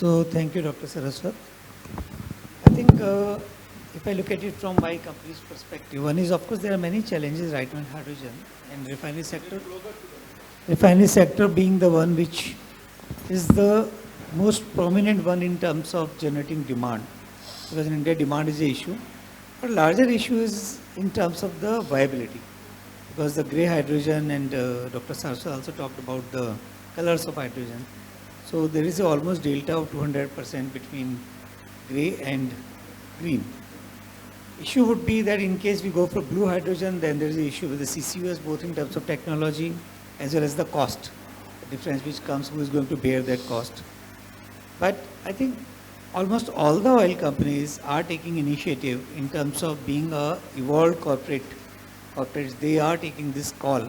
So thank you, Dr. Saraswat. I think if I look at it from my company's perspective, one is, of course, there are many challenges right now in hydrogen and refinery sector. Refinery sector being the one which is the most prominent one in terms of generating demand, because in India demand is the issue. But larger issue is in terms of the viability, because the grey hydrogen and Dr. Saraswat also talked about the colors of hydrogen. So there is a almost delta of 200% between grey and green. Issue would be that in case we go for blue hydrogen, then there is an issue with the CCUS, both in terms of technology as well as the cost, the difference which comes, who is going to bear that cost. But I think almost all the oil companies are taking initiative in terms of being a evolved corporates. They are taking this call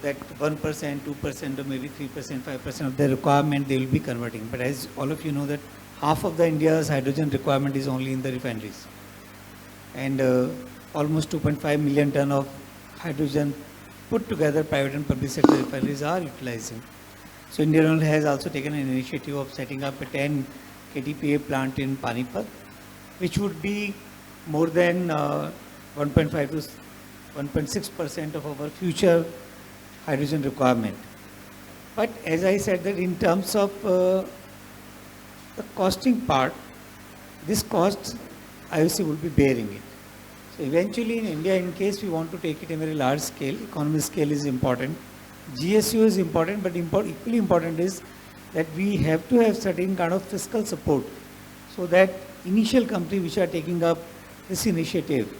that 1%, 2% or maybe 3%, 5% of their requirement they will be converting. But as all of you know that half of the India's hydrogen requirement is only in the refineries. And almost 2.5 million ton of hydrogen put together private and public sector refineries are utilizing. So IndianOil has also taken an initiative of setting up a 10 KTPA plant in Panipat, which would be more than 1.5 to 1.6% of our future hydrogen requirement. But as I said that in terms of the costing part, this cost IOC will be bearing it. So eventually in India, in case we want to take it in a very large scale, economy scale is important. GSU is important, but equally important is that we have to have certain kind of fiscal support so that initial companies which are taking up this initiative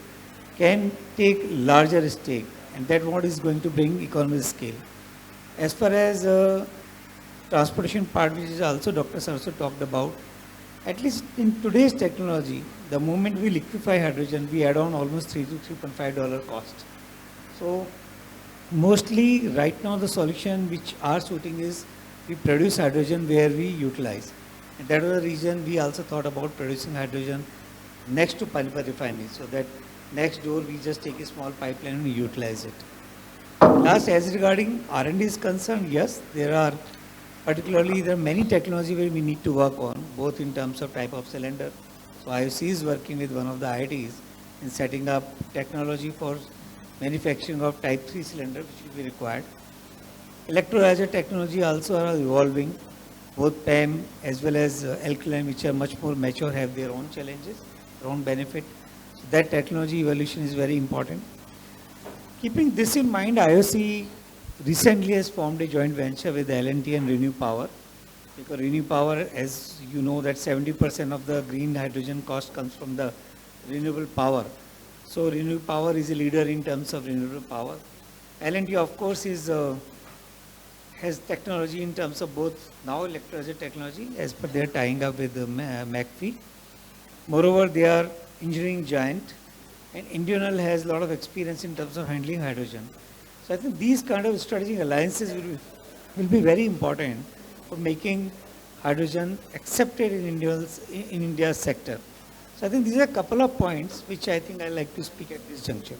can take larger stake, and that what is going to bring economy scale. As far as transportation part, which is also Dr. Saraswat talked about, at least in today's technology, the moment we liquefy hydrogen, we add on almost $3 to $3.5 cost. So mostly right now the solution which are suiting is we produce hydrogen where we utilize. And that was the reason we also thought about producing hydrogen next to Panipat refinery, so that next door we just take a small pipeline and we utilize it. Last, as regarding R&D is concerned, yes, there are many technology where we need to work on, both in terms of type of cylinder. So IOC is working with one of the IITs in setting up technology for manufacturing of type 3 cylinder, which will be required. Electrolyzer technology also are evolving. Both PEM as well as alkaline, which are much more mature, have their own challenges, their own benefit. So that technology evolution is very important. Keeping this in mind, IOC recently has formed a joint venture with L&T and Renew Power. Because Renew Power, as you know, that 70% of the green hydrogen cost comes from the renewable power. So Renew Power is a leader in terms of renewable power. L&T, of course, has technology in terms of both now electrolyzer technology, as per their tying up with the McPhee. Moreover, they are engineering giant, and IndianOil has a lot of experience in terms of handling hydrogen. So I think these kind of strategic alliances will be very important for making hydrogen accepted in India's sector. So I think these are a couple of points which I think I like to speak at this juncture.